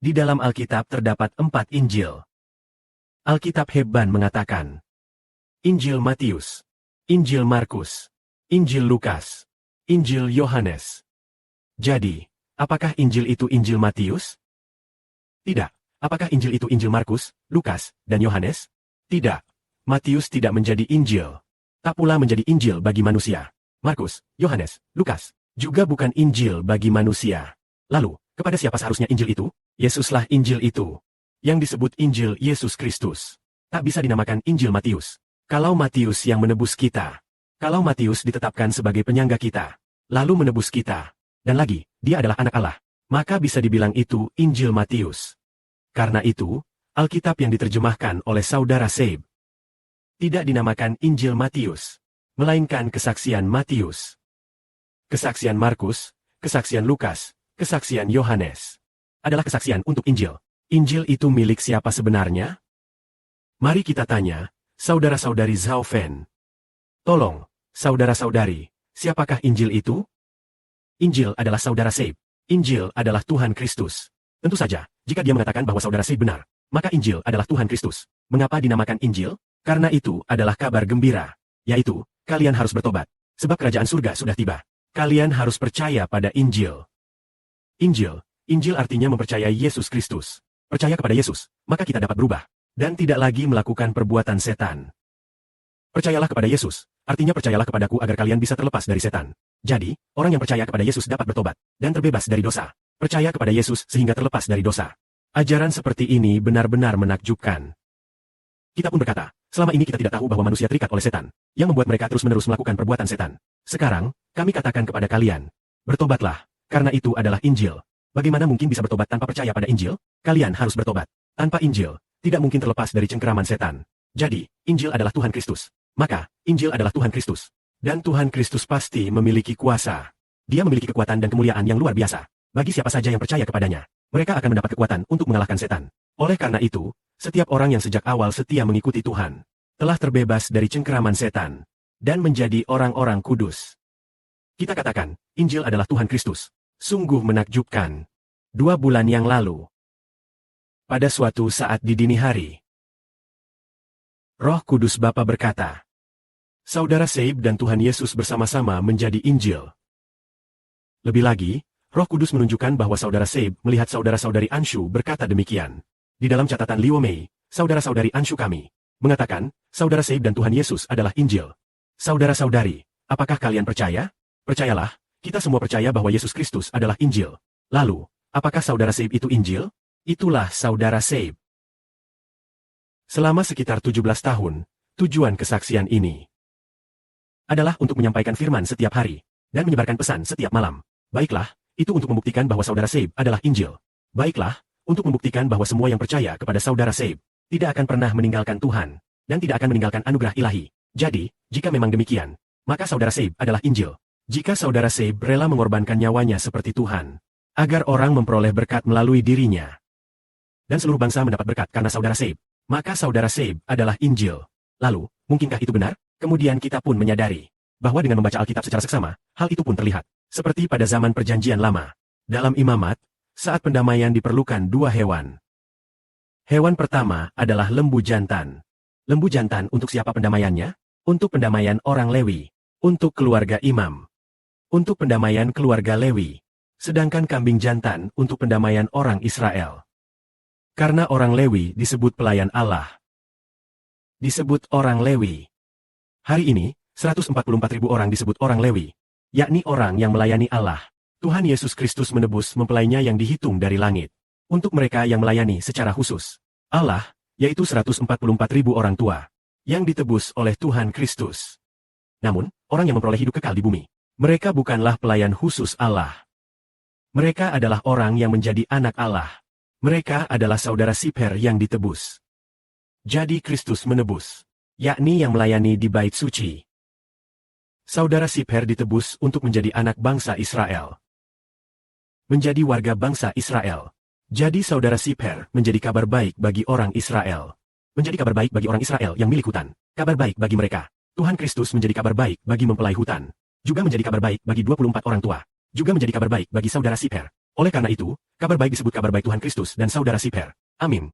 Di dalam Alkitab terdapat 4 Injil. Alkitab Hebban mengatakan, Injil Matius, Injil Markus, Injil Lukas, Injil Yohanes. Jadi, apakah Injil itu Injil Matius? Tidak. Apakah Injil itu Injil Markus, Lukas, dan Yohanes? Tidak. Matius tidak menjadi Injil. Tak pula menjadi Injil bagi manusia. Markus, Yohanes, Lukas, juga bukan Injil bagi manusia. Lalu, kepada siapa seharusnya Injil itu? Yesuslah Injil itu. Yang disebut Injil Yesus Kristus. Tak bisa dinamakan Injil Matius. Kalau Matius yang menebus kita. Kalau Matius ditetapkan sebagai penyangga kita. Lalu menebus kita. Dan lagi, dia adalah anak Allah. Maka bisa dibilang itu Injil Matius. Karena itu, Alkitab yang diterjemahkan oleh Saudara Seib tidak dinamakan Injil Matius, melainkan kesaksian Matius. Kesaksian Markus, kesaksian Lukas, kesaksian Yohanes adalah kesaksian untuk Injil. Injil itu milik siapa sebenarnya? Mari kita tanya, saudara-saudari Zhao-Fen. Tolong, saudara-saudari, siapakah Injil itu? Injil adalah Saudara Seib. Injil adalah Tuhan Kristus. Tentu saja, jika dia mengatakan bahwa Saudara Seib benar, maka Injil adalah Tuhan Kristus. Mengapa dinamakan Injil? Karena itu adalah kabar gembira, yaitu, kalian harus bertobat, sebab kerajaan surga sudah tiba. Kalian harus percaya pada Injil. Injil artinya mempercayai Yesus Kristus. Percaya kepada Yesus, maka kita dapat berubah, dan tidak lagi melakukan perbuatan setan. Percayalah kepada Yesus, artinya percayalah kepadaku agar kalian bisa terlepas dari setan. Jadi, orang yang percaya kepada Yesus dapat bertobat, dan terbebas dari dosa. Percaya kepada Yesus sehingga terlepas dari dosa. Ajaran seperti ini benar-benar menakjubkan. Kita pun berkata, selama ini kita tidak tahu bahwa manusia terikat oleh setan, yang membuat mereka terus-menerus melakukan perbuatan setan. Sekarang, kami katakan kepada kalian, bertobatlah, karena itu adalah Injil. Bagaimana mungkin bisa bertobat tanpa percaya pada Injil? Kalian harus bertobat. Tanpa Injil, tidak mungkin terlepas dari cengkeraman setan. Jadi, Injil adalah Tuhan Kristus. Maka, Injil adalah Tuhan Kristus. Dan Tuhan Kristus pasti memiliki kuasa. Dia memiliki kekuatan dan kemuliaan yang luar biasa. Bagi siapa saja yang percaya kepadanya, mereka akan mendapat kekuatan untuk mengalahkan setan. Oleh karena itu, setiap orang yang sejak awal setia mengikuti Tuhan, telah terbebas dari cengkeraman setan, dan menjadi orang-orang kudus. Kita katakan, Injil adalah Tuhan Kristus. Sungguh menakjubkan. 2 bulan yang lalu, pada suatu saat di dini hari, Roh Kudus Bapa berkata, Saudara Seib dan Tuhan Yesus bersama-sama menjadi Injil. Lebih lagi, Roh Kudus menunjukkan bahwa Saudara Seib melihat saudara-saudari Anshu berkata demikian. Di dalam catatan Liu Mei, saudara-saudari Anshu kami, mengatakan, Saudara Seib dan Tuhan Yesus adalah Injil. Saudara-saudari, apakah kalian percaya? Percayalah, kita semua percaya bahwa Yesus Kristus adalah Injil. Lalu, apakah Saudara Seib itu Injil? Itulah Saudara Seib. Selama sekitar 17 tahun, tujuan kesaksian ini adalah untuk menyampaikan firman setiap hari, dan menyebarkan pesan setiap malam. Baiklah, itu untuk membuktikan bahwa Saudara Seib adalah Injil. Baiklah, untuk membuktikan bahwa semua yang percaya kepada Saudara Seib tidak akan pernah meninggalkan Tuhan, dan tidak akan meninggalkan anugerah ilahi. Jadi, jika memang demikian, maka Saudara Seib adalah Injil. Jika Saudara Seib rela mengorbankan nyawanya seperti Tuhan, agar orang memperoleh berkat melalui dirinya, dan seluruh bangsa mendapat berkat karena Saudara Seib, maka Saudara Seib adalah Injil. Lalu, mungkinkah itu benar? Kemudian kita pun menyadari bahwa dengan membaca Alkitab secara seksama, hal itu pun terlihat. Seperti pada zaman Perjanjian Lama. Dalam imamat, saat pendamaian diperlukan 2 hewan. Hewan pertama adalah lembu jantan. Lembu jantan untuk siapa pendamaiannya? Untuk pendamaian orang Lewi. Untuk keluarga imam. Untuk pendamaian keluarga Lewi. Sedangkan kambing jantan untuk pendamaian orang Israel. Karena orang Lewi disebut pelayan Allah. Disebut orang Lewi. Hari ini, 144.000 orang disebut orang Lewi, yakni orang yang melayani Allah. Tuhan Yesus Kristus menebus mempelainya yang dihitung dari langit. Untuk mereka yang melayani secara khusus Allah, yaitu 144.000 orang tua, yang ditebus oleh Tuhan Kristus. Namun, orang yang memperoleh hidup kekal di bumi, mereka bukanlah pelayan khusus Allah. Mereka adalah orang yang menjadi anak Allah. Mereka adalah saudara Sipher yang ditebus. Jadi Kristus menebus, yakni yang melayani di bait suci. Saudara Sipher ditebus untuk menjadi anak bangsa Israel. Menjadi warga bangsa Israel. Jadi saudara Sipher menjadi kabar baik bagi orang Israel. Menjadi kabar baik bagi orang Israel yang milik hutan. Kabar baik bagi mereka. Tuhan Kristus menjadi kabar baik bagi mempelai hutan. Juga menjadi kabar baik bagi 24 orang tua. Juga menjadi kabar baik bagi saudara Sipher. Oleh karena itu, kabar baik disebut kabar baik Tuhan Kristus dan saudara Siper. Amin.